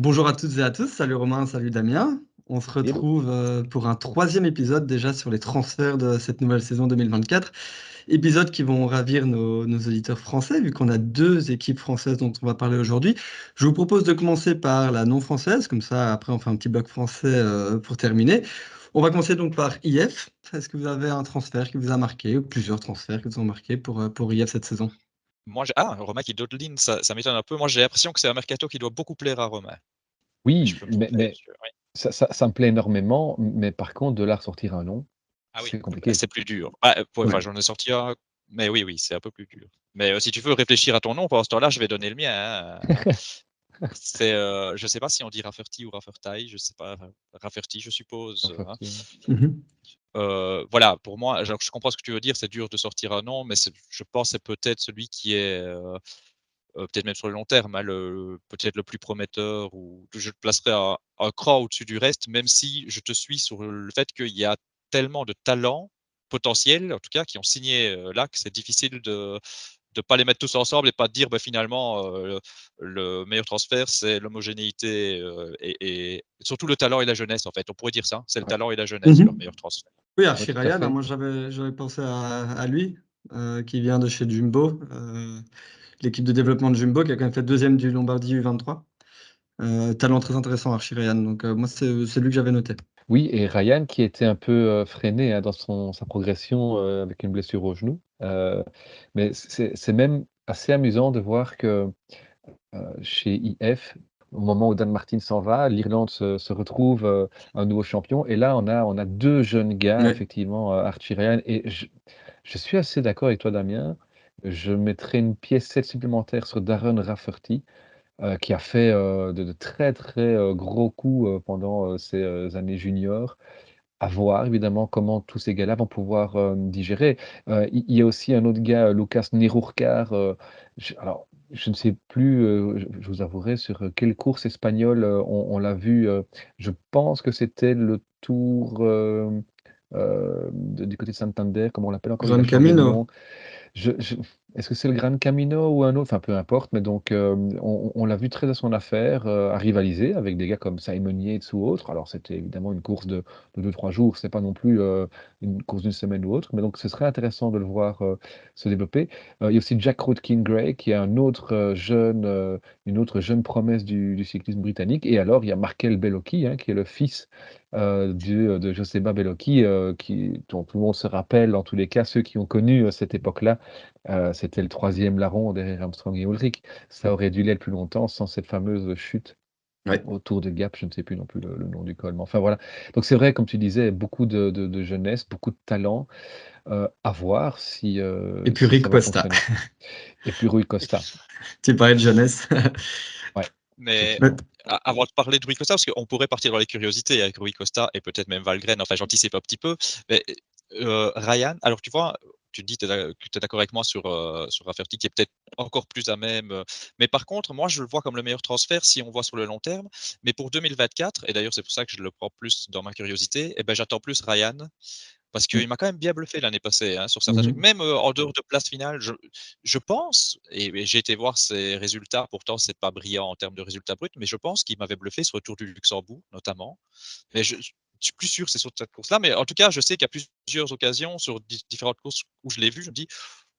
Bonjour à toutes et à tous, salut Romain, salut Damien. On se Hello. retrouve pour un troisième épisode déjà sur les transferts de cette nouvelle saison 2024. Épisodes qui vont ravir nos auditeurs français, vu qu'on a deux équipes françaises dont on va parler aujourd'hui. Je vous propose de commencer par la non française, comme ça après on fait un petit bloc français pour terminer. On va commencer donc par IF. Est-ce que vous avez un transfert qui vous a marqué, ou plusieurs transferts qui vous ont marqué pour IF cette saison? Romain qui dodeline, ça m'étonne un peu. Moi, j'ai l'impression que c'est un mercato qui doit beaucoup plaire à Romain. Mais je Oui, peux me mais tromper. mais Oui. ça me plaît énormément, mais par contre, de là à ressortir un nom, Ah oui, c'est compliqué. c'est plus dur. Ouais. J'en ai sorti un, mais oui, c'est un peu plus dur. Mais si tu veux réfléchir à ton nom, pendant ce temps-là, je vais donner le mien. Je sais pas si on dit Rafferty ou Rafferty, je sais pas. Rafferty, je suppose. Mhm. Voilà, pour moi, je comprends ce que tu veux dire, c'est dur de sortir un nom, mais je pense que c'est peut-être celui qui est peut-être même sur le long terme, hein, peut-être le plus prometteur, ou je le placerai un cran au-dessus du reste, même si je te suis sur le fait qu'il y a tellement de talents potentiels, en tout cas, qui ont signé là, que c'est difficile de ne pas les mettre tous ensemble et pas de dire finalement le meilleur transfert, c'est l'homogénéité et surtout le talent et la jeunesse, en fait. On pourrait dire ça, c'est le Ouais. talent et la jeunesse, leur Mhm. meilleur transfert. Oui, Ouais, Archie tout à Ryan, fait. moi j'avais pensé à lui, qui vient de chez Jumbo, l'équipe de développement de Jumbo, qui a quand même fait deuxième du Lombardie U23. Talent très intéressant, Archie Ryan. Donc moi, c'est lui que j'avais noté. Oui, et Ryan qui était un peu, freiné, hein, dans sa progression, avec une blessure au genou. Mais c'est même assez amusant de voir que, chez IF, au moment où Dan Martin s'en va, l'Irlande se retrouve, un nouveau champion et là on a 2 jeunes gars Ouais. effectivement, Archie Ryan et je suis assez d'accord avec toi Damien. Je mettrais une piécette supplémentaire sur Darren Rafferty, qui a fait, de très, très, gros coups, pendant, ses, années juniors. À voir évidemment comment tous ces gars-là vont pouvoir, digérer. Il y a aussi un autre gars, Lucas Nirurkar, je ne sais plus, je vous avouerai sur, quelle course espagnole, on l'a vu, je pense que c'était le Tour, du côté de Santander, comment on l'appelle encore? Il a Gran changé de nom. Camino. Je Est-ce que c'est le Gran Camino ou un autre? Enfin, peu importe, mais donc, on l'a vu très à son affaire, à rivaliser avec des gars comme Simon Yates ou autres. Alors, c'était évidemment une course de 2-3 jours, c'est pas non plus, une course d'une semaine ou autre, mais donc ce serait intéressant de le voir, se développer. Il y a aussi Jack Rodkin-Gray qui est un autre, une autre jeune promesse du cyclisme britannique et alors il y a Markel Bellocchi, hein, qui est le fils, de Joseba Bellocchi, dont tout le monde se rappelle, en tous les cas, ceux qui ont connu, cette époque-là. C'était le troisième larron derrière Armstrong et Ullrich. Ça aurait dû l'être plus longtemps sans cette fameuse chute Ouais. au Tour de Gap, je ne sais plus non plus le nom du col, mais enfin voilà. Donc c'est vrai, comme tu disais, beaucoup de jeunesse, beaucoup de talent, à voir Et puis si Rick ça va Costa. fonctionner. Et puis Rui Costa, Tu parlais de jeunesse. ouais, Mais Mais- effectivement. avant de parler de Rui Costa, parce qu'on pourrait partir dans les curiosités avec Rui Costa et peut-être même Valgren, enfin j'anticipe un petit peu, mais Ryan, alors tu vois, tu dis que tu es d'accord avec moi sur Rafferty qui est peut-être encore plus à même, mais par contre, moi je le vois comme le meilleur transfert si on voit sur le long terme, mais pour 2024, et d'ailleurs c'est pour ça que je le prends plus dans ma curiosité, et ben j'attends plus Ryan, parce qu'il m'a quand même bien bluffé l'année passée, hein, sur certains trucs. Mhm. Même en dehors de place finale, je pense, et j'ai été voir ses résultats, pourtant c'est pas brillant en termes de résultats bruts, mais je pense qu'il m'avait bluffé sur le Tour du Luxembourg, notamment. Mais je suis plus sûr que c'est sur cette course-là, mais en tout cas, je sais qu'il y a plusieurs occasions sur différentes courses où je l'ai vu, je me dis,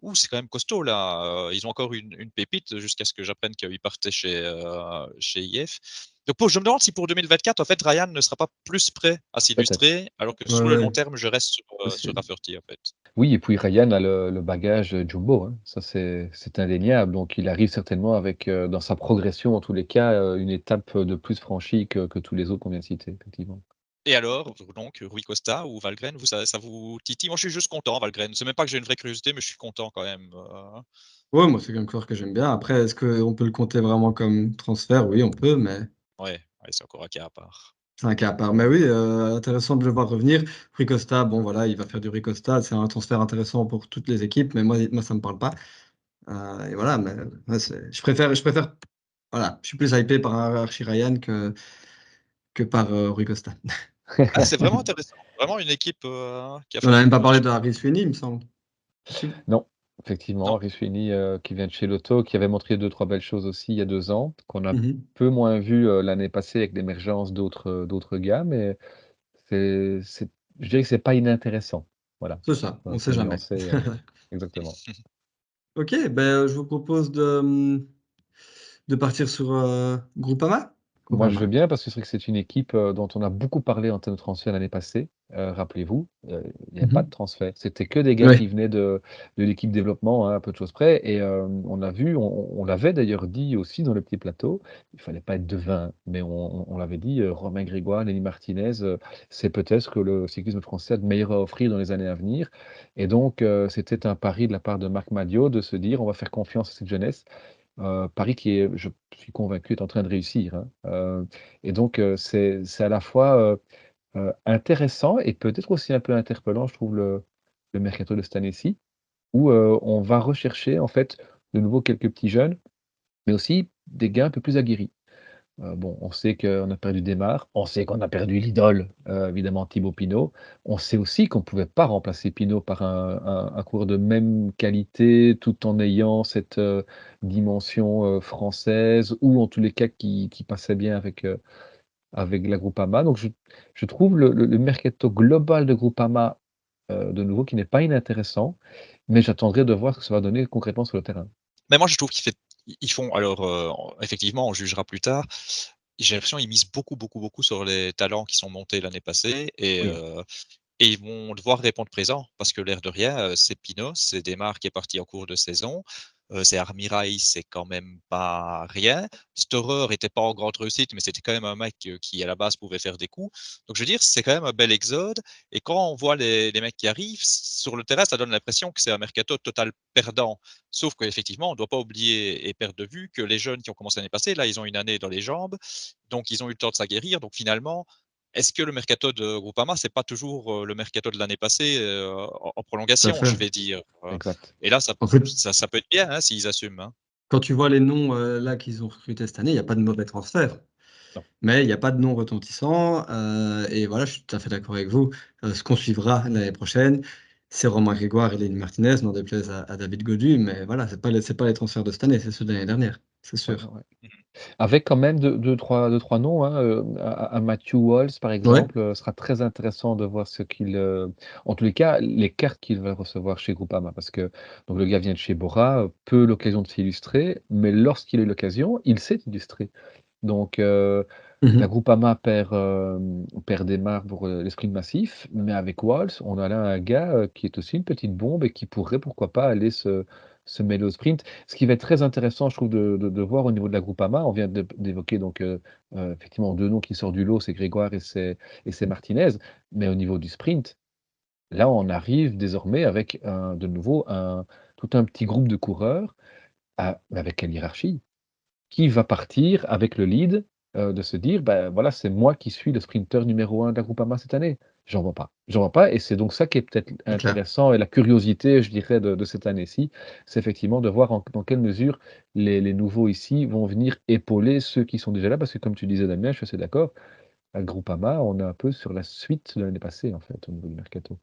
ouh, c'est quand même costaud là. Ils ont encore une pépite jusqu'à ce que j'apprenne qu'il partait chez IF. Donc je me demande si pour 2024, en fait, Ryan ne sera pas plus prêt à Peut-être. s'illustrer, alors que Ouais, sur le long ouais, terme, je reste sur possible. Rafferty, en fait. Oui et puis Ryan a le bagage, Jumbo, hein. Ça c'est indéniable. Donc il arrive certainement avec, dans sa progression en tous les cas, une étape, de plus franchie que tous les autres qu'on vient de citer, effectivement. Et alors, donc, Rui Costa ou Valgren, ça vous titille? Moi, je suis juste content, Valgren. C'est même pas que j'ai une vraie curiosité, mais je suis content quand même. Ouais, moi, c'est un coureur que j'aime bien. Après, est-ce qu'on peut le compter vraiment comme transfert? Oui, on peut, mais Ouais, ouais, c'est encore un cas à part. c'est un cas à part. Mais oui, intéressant de le voir revenir. Rui Costa, bon, voilà, il va faire du Rui Costa. C'est un transfert intéressant pour toutes les équipes, mais moi ça me parle pas. Et voilà, mais ouais, je préfère, voilà, je suis plus hypé par un Archie Ryan que par Rui Costa. Ah, c'est vraiment intéressant. Vraiment une équipe qui a On fait n'a des même pas bons parlé de ajustements. Harry Sweeney, il me semble. Si. Non, Effectivement, Non. Ruffini, qui vient de chez Lotto, qui avait montré 2-3 belles choses aussi il y a 2 ans, qu'on a Mhm. peu moins vu, l'année passée avec l'émergence d'autres gars, mais c'est je dirais que c'est pas inintéressant. Voilà, C'est ça, on sait pour jamais. nuancer, exactement. Ok, ben, je vous propose de partir sur Groupama. Moi, je veux Groupama. bien parce que c'est vrai que c'est une équipe, dont on a beaucoup parlé en termes de transfert l'année passée. Rappelez-vous, il y a pas de Mhm. transfert. C'était que des gars qui Oui. venaient de l'équipe développement, hein, à peu de choses près et on a vu, on l'avait d'ailleurs dit aussi dans le petit plateau, il fallait pas être devin, hein, mais on l'avait dit, Romain Grégoire, Lenny Martinez, c'est peut-être ce que le cyclisme français a de meilleur à offrir dans les années à venir et donc c'était un pari de la part de Marc Madiot de se dire: «On va faire confiance à cette jeunesse». Paris qui est, je suis convaincu, est en train de réussir, hein, et donc c'est à la fois, intéressant et peut-être aussi un peu interpellant, je trouve, le mercato de cette année-ci, où, on va rechercher, en fait, de nouveau quelques petits jeunes, mais aussi des gars un peu plus aguerris. Bon, on sait qu'on a perdu Desmar, on sait qu'on a perdu l'idole, évidemment Thibaut Pinot. On sait aussi qu'on ne pouvait pas remplacer Pinot par un coureur de même qualité, tout en ayant cette, dimension, française ou en tous les cas qui passait bien avec la Groupama. Donc je trouve le mercato global de Groupama, de nouveau qui n'est pas inintéressant, mais j'attendrai de voir ce que ça va donner concrètement sur le terrain. Mais moi, je trouve qu'ils font alors, effectivement, on jugera plus tard. J'ai l'impression qu'ils misent beaucoup, beaucoup, beaucoup sur les talents qui sont montés l'année passée Oui, et ils vont devoir répondre présent parce que l'air de rien, c'est Pinot, c'est Desmar qui est parti en cours de saison, c'est Armirail, c'est quand même pas rien. Storer était pas en grande réussite, mais c'était quand même un mec, qui à la base pouvait faire des coups. Donc je veux dire, c'est quand même un bel exode et quand on voit les mecs qui arrivent, sur le terrain, ça donne l'impression que c'est un mercato total perdant. Sauf qu'effectivement, on ne doit pas oublier et perdre de vue que les jeunes qui ont commencé l'année passée, là, ils ont une année dans les jambes, donc ils ont eu le temps de s'aguerrir. Donc finalement, est-ce que le mercato de Groupama, c'est pas toujours, le mercato de l'année passée, en Tout à prolongation, fait. je vais dire, exact. et là, ça En fait, ça peut être bien, hein, s'ils assument, hein. quand tu vois les noms là qu'ils ont recrutés cette année, il n'y a pas de mauvais transfert. Non. Mais il n'y a pas de nom retentissant. Et voilà, je suis tout à fait d'accord avec vous. Ce qu'on suivra l'année prochaine, c'est Romain Grégoire et Lenny Martinez, n'en déplaise à David Godu. Mais voilà, c'est pas les transferts de cette année, c'est ceux de l'année dernière, c'est Ouais, ouais, sûr. ouais. Avec quand même deux trois noms, hein, un Matthew Walsh, par Ouais. exemple, sera très intéressant de voir ce qu'il, en tous les cas, les cartes qu'il va recevoir chez Groupama. Parce que donc le gars vient de chez Bora, peu l'occasion de s'illustrer, mais lorsqu'il a eu l'occasion, il s'est illustré. Donc la Mhm. Groupama perd des marques pour, l'Esprint Massif, mais avec Walsh, on a là un gars, qui est aussi une petite bombe et qui pourrait, pourquoi pas, aller se mêler au sprint. Ce qui va être très intéressant, je trouve, de voir au niveau de la Groupama, on vient d'évoquer donc effectivement 2 noms qui sortent du lot, c'est Grégoire et c'est Martinez. Mais au niveau du sprint, là, on arrive désormais avec de nouveau tout un petit groupe de coureurs, avec quelle hiérarchie? Qui va partir avec le lead, de se dire: «Ben, voilà, c'est moi qui suis le sprinter numéro 1 de la Groupama cette année». J'en vois pas. J'en vois pas et c'est donc ça qui est peut-être C'est clair. intéressant et la curiosité, je dirais, de cette année-ci, c'est effectivement de voir dans quelle mesure les nouveaux ici vont venir épauler ceux qui sont déjà là. Parce que comme tu disais Damien, je suis assez d'accord, à Groupama, on est un peu sur la suite de l'année passée, en fait, au niveau du mercato.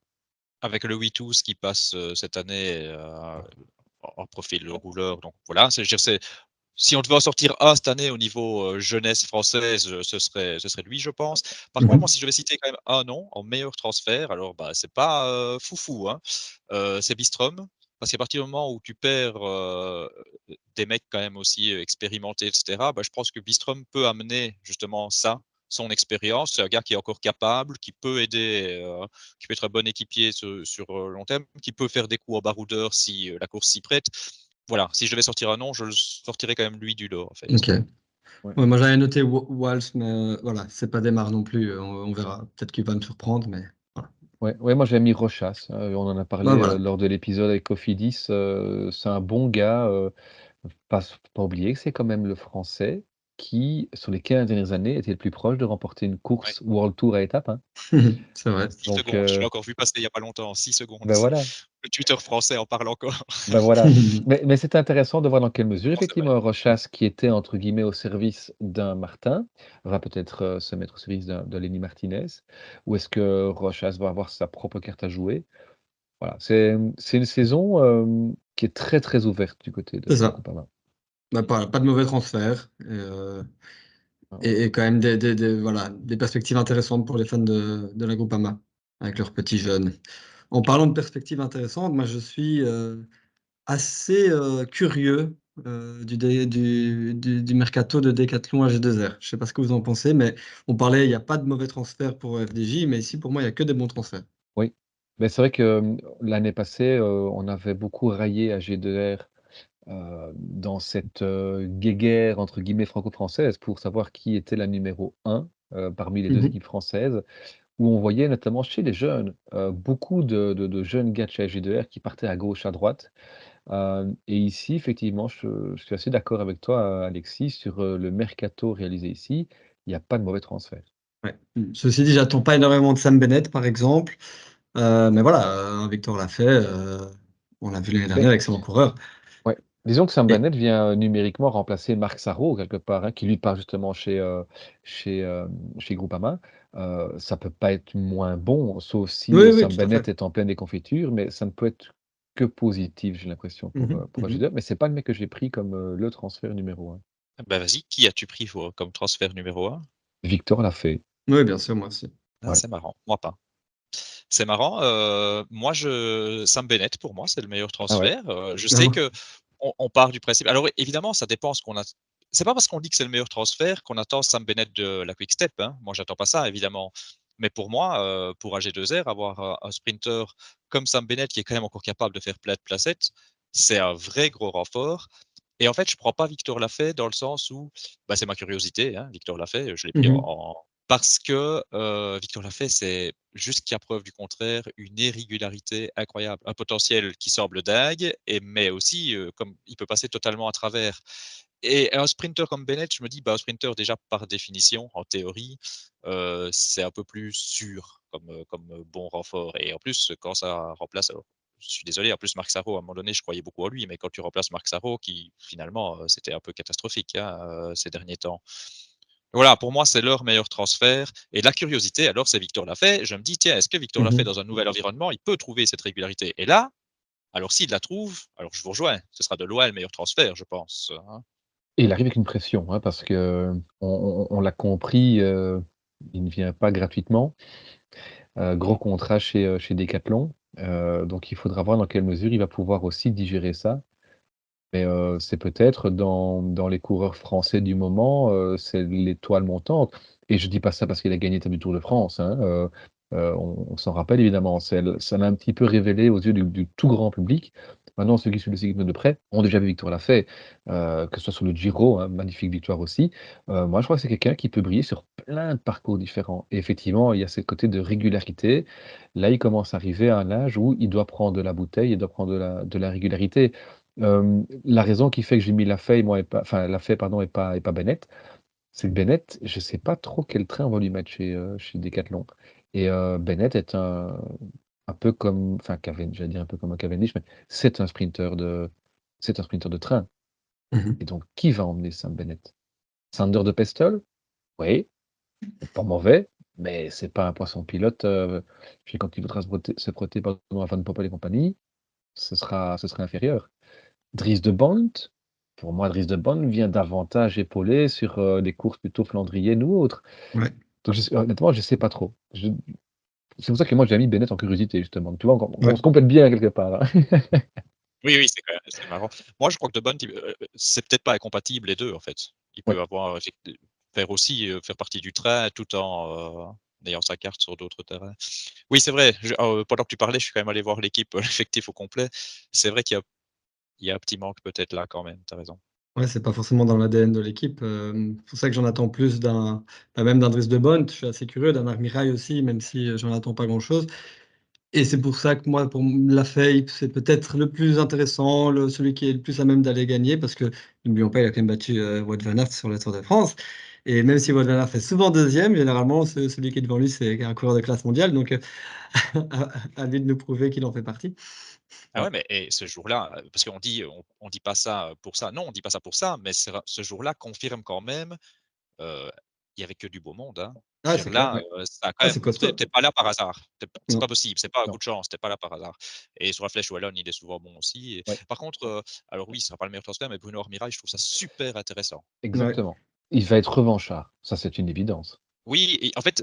Avec le 8-12 qui passe, cette année, en profil rouleur, donc voilà, je veux dire, si on devait en sortir un cette année au niveau, jeunesse française, ce serait lui, je pense. Par contre, moi, Mhm. si je devais citer quand même un nom en meilleur transfert, alors, bah, c'est pas, foufou, hein, c'est Bistrom. Parce qu'à partir du moment où tu perds, des mecs quand même aussi, expérimentés et cetera, bah, je pense que Bistrom peut amener justement ça, son expérience. C'est un gars qui est encore capable, qui peut aider, qui peut être un bon équipier sur, long terme, qui peut faire des coups en baroudeur si, la course s'y prête. Voilà, si je devais sortir un nom, je le sortirais quand même lui du lot, en fait. Ok. Ouais. Ouais, moi j'avais noté Walsh, mais voilà, c'est pas Desmar non plus. On verra. Peut-être qu'il va me surprendre, mais voilà. Ouais, ouais, moi j'avais mis Rochas, on en a Ouais, parlé, voilà. lors de l'épisode avec Cofidis, c'est un bon gars, pas oublier que c'est quand même le Français qui, sur les 15 dernières années, était le plus proche de remporter une Ouais, course World Tour à étapes, hein. 6 Donc secondes, je l'ai encore vu passer il y a pas longtemps, 6 secondes. bah, voilà, Le Twitter français en parle encore. bah, voilà. Mais c'est intéressant de voir dans quelle mesure, Non, c'est vrai. effectivement, Rochas, qui était entre guillemets «au service» d'un Martin, va peut-être, se mettre au service d'un Lenny Martinez. Ou est-ce que Rochas va avoir sa propre carte à jouer? Voilà, c'est une saison, qui est très, très ouverte du côté C'est de ça. Groupama. Bah, pas de mauvais transfert et quand même voilà, des perspectives intéressantes pour les fans de la Groupama avec leurs petits jeunes. En parlant de perspectives intéressantes, moi je suis, assez, curieux, du mercato de Decathlon à G2R. Je sais pas ce que vous en pensez, mais on parlait il y a pas de mauvais transferts pour FDJ, mais ici pour moi il y a que des bons transferts. Oui, mais c'est vrai que, l'année passée, on avait beaucoup raillé AG2R, dans cette, «guéguerre» entre guillemets franco-française pour savoir qui était la numéro un parmi les 2 Mmh. équipes françaises, où on voyait notamment chez les jeunes, beaucoup de jeunes gars de chez AG2R qui partaient à gauche, à droite. Et ici, effectivement, je suis assez d'accord avec toi, Alexis, sur, le mercato réalisé ici. Il y a pas de mauvais transfert. Ouais. Ceci dit, j'attends pas énormément de Sam Bennett par exemple, mais voilà, un Victor Lafay, on l'a vu l'année Mais dernière, excellent coureur ouais, disons que Sam et Bennett vient, numériquement remplacer Marc Sarrault quelque part, hein, qui lui part justement chez, chez Groupama. Ça peut pas être moins bon, sauf si, oui, oui, Sam tout à fait. Bennett est en pleine déconfiture, mais ça ne peut être que positif, j'ai l'impression Mmh pour mh. AG2R, mais c'est pas le mec que j'ai pris comme, le transfert numéro un. Bah, vas-y, qui as-tu pris comme transfert numéro 1? Victor l'a fait, Oui, bien sûr, moi aussi. Ah, ouais. c'est marrant, moi pas. C'est marrant, moi Sam Bennett pour moi, c'est le meilleur Ah ouais? transfert. Je Ah sais ouais. qu'on part du principe alors évidemment, ça dépend ce qu'on a c'est pas parce qu'on dit que c'est le meilleur transfert qu'on attend Sam Bennett de la Quick Step, hein. Moi, j'attends pas ça évidemment. Mais pour moi, pour AG2R, avoir un sprinter comme Sam Bennett qui est quand même encore capable de faire plein de placettes, c'est un vrai gros renfort et en fait, je prends pas Victor Lafay dans le sens où, bah, c'est ma curiosité, hein, Victor Lafay, je l'ai pris Mmh. parce que, Victor Lafay, c'est jusqu'à preuve du contraire, une irrégularité incroyable. Un potentiel qui semble dingue mais aussi, comme il peut passer totalement à travers et un sprinter comme Bennett, je me dis, bah, un sprinter déjà par définition, en théorie, c'est un peu plus sûr comme bon renfort et en plus, quand ça remplace alors je suis désolé, en plus Marc Sarrault, à un moment donné, je croyais beaucoup en lui, mais quand tu remplaces Marc Sarrault qui finalement, c'était un peu catastrophique, hein, ces derniers temps. Voilà, pour moi, c'est leur meilleur transfert et la curiosité, alors c'est Victor Lafay. Je me dis: «Tiens, est-ce que Victor Lafay, Mmh. dans un nouvel environnement, il peut trouver cette régularité?» et là, alors s'il la trouve, alors je vous rejoins, ce sera de loin le meilleur transfert, je pense, hein. Et il arrive avec une pression, hein, parce qu'on l'a compris, il ne vient pas gratuitement. Gros contrat chez Decathlon, donc il faudra voir dans quelle mesure il va pouvoir aussi digérer ça. Mais, c'est peut-être dans les coureurs français du moment, c'est l'étoile montante et je dis pas ça parce qu'il a gagné l'étape du Tour de France, hein, on s'en rappelle évidemment. Ça l'a un petit peu révélé aux yeux du tout grand public. Maintenant ceux qui suivent le cyclisme de près ont déjà vu Victor Lafay, que ce soit sur le Giro, hein, magnifique victoire aussi. Moi je crois que c'est quelqu'un qui peut briller sur plein de parcours différents et effectivement, il y a ce côté de régularité. Là, il commence à arriver à un âge où il doit prendre de la bouteille, il doit prendre de la régularité. La raison qui fait que j'ai mis Lafay moi et pas enfin Lafay pardon et pas Bennett, c'est que Bennett, je sais pas trop quel train on va lui mettre chez Decathlon et Bennett est un peu comme enfin j'allais dire un peu comme un Cavendish, mais c'est un sprinter de c'est un sprinter de train Mmh. et donc qui va emmener Sam Bennett? Sander de Pestel? Oui, c'est pas mauvais, mais c'est pas un poisson pilote, puis quand il voudra se frotter pardon à Van Poppel et compagnie, ce sera inférieur. Dries de Bont, pour moi, Dries de Bont vient davantage épauler sur, des courses plutôt flandriennes ou autres. Ouais. Donc honnêtement, je sais pas trop. C'est pour ça que moi j'ai mis Bennett en curiosité justement. Tu vois, on Ouais. se complète bien quelque part, hein. Oui, oui, c'est quand même c'est marrant. Moi, je crois que de bonne, c'est peut-être pas incompatible les 2 en fait. Il Ouais. peut avoir faire aussi, faire partie du train tout en, ayant sa carte sur d'autres terrains. Oui, c'est vrai, pendant que tu parlais, je suis quand même allé voir l'équipe, l'effectif au complet. C'est vrai qu'il y a un petit manque peut-être là quand même, tu as raison. Ouais, c'est pas forcément dans l'ADN de l'équipe, c'est pour ça que j'en attends plus même d'un Dries de Bont. Je suis assez curieux, d'un Armirail aussi, même si, j'en attends pas grand-chose et c'est pour ça que moi, pour la Fate, c'est peut-être le plus intéressant, celui qui est le plus à même d'aller gagner parce que n'oublions pas, il a quand même battu, Wout van Aert sur le Tour de France et même si Wout van Aert fait souvent 2e, généralement celui qui est devant lui, c'est un coureur de classe mondiale donc à lui de nous prouver qu'il en fait partie. Ah ouais, mais et ce jour-là, parce qu'on dit on dit pas ça, pour ça. Non, on dit pas ça pour ça, mais ce jour-là confirme quand même, heu, il y avait que du beau monde, hein. Je Ah, veux c'est dire clair. là, ça a quand Ah, c'est même montré, costaud. tu pas là par hasard. C'est Non. pas possible, c'est pas un coup Non, de chance, tu pas là par hasard et sur la flèche wallonne, il est souvent bon aussi et ouais, par contre, alors oui, ce sera pas le meilleur transfert, mais Bruno Armirail, je trouve ça super intéressant. Ouais. exactement. Il va être revanchard, ça c'est une évidence. Oui et en fait,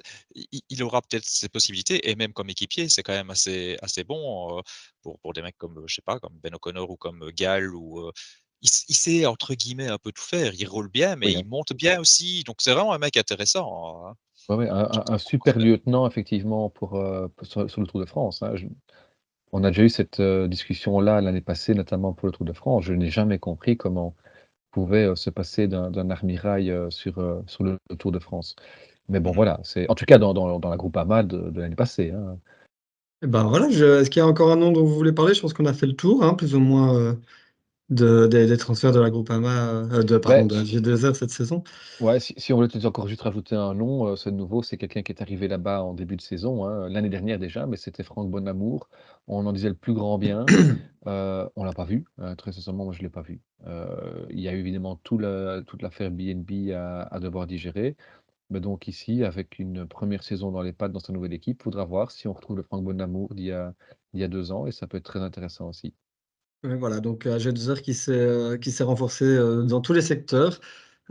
il aura peut-être ses possibilités et même comme équipier, c'est quand même assez bon, pour des mecs comme, je sais pas, comme Ben O'Connor ou comme, Gall ou, il sait entre guillemets «un peu tout faire». Il roule bien, mais Oui, il hein. monte bien aussi, donc c'est vraiment un mec intéressant, hein. Ouais, ouais, Sur ce un grand super transfert. lieutenant effectivement pour sur le Tour de France, hein. On a déjà eu cette, discussion-là l'année passée, notamment pour le Tour de France. Je n'ai jamais compris comment pouvait, se passer d'un Armirail, sur le Tour de France. Mais bon Mmh mh. voilà, c'est en tout cas dans la Groupama de l'année passée, hein. Et ben voilà, est-ce qu'il y a encore un nom dont vous voulez parler? Je pense qu'on a fait le tour, hein, plus ou moins, des transferts de la Groupama, pardon, Beh, de la G2R cette saison. ouais, si on voulait peut-être encore juste rajouter un nom, c'est nouveau, c'est quelqu'un qui est arrivé là-bas en début de saison, hein, l'année dernière déjà, mais c'était Franck Bonamour. On en disait le plus grand bien. On l'a pas vu, très sincèrement, moi je l'ai pas vu. Il y a eu évidemment toute l'affaire BNB à devoir digérer. Mais donc ici, avec une première saison dans les pattes dans sa nouvelle équipe, faudra voir si on retrouve le Franck Bonamour d'il y a 2 ans et ça peut être très intéressant aussi. Ouais, voilà, donc Jalzer qui s'est renforcé, dans tous les secteurs.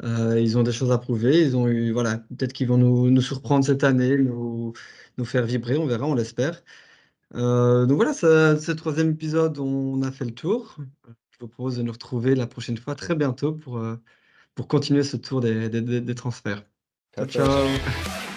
Ils ont des choses à prouver. Ils ont eu voilà, peut-être qu'ils vont nous surprendre cette année, nous faire vibrer, on verra, on l'espère. Donc voilà, ce 3e épisode, on a fait le tour. Je vous propose de nous retrouver la prochaine fois très bientôt pour continuer ce tour des transferts. Ciao, Ciao, ciao. Salut. ciao.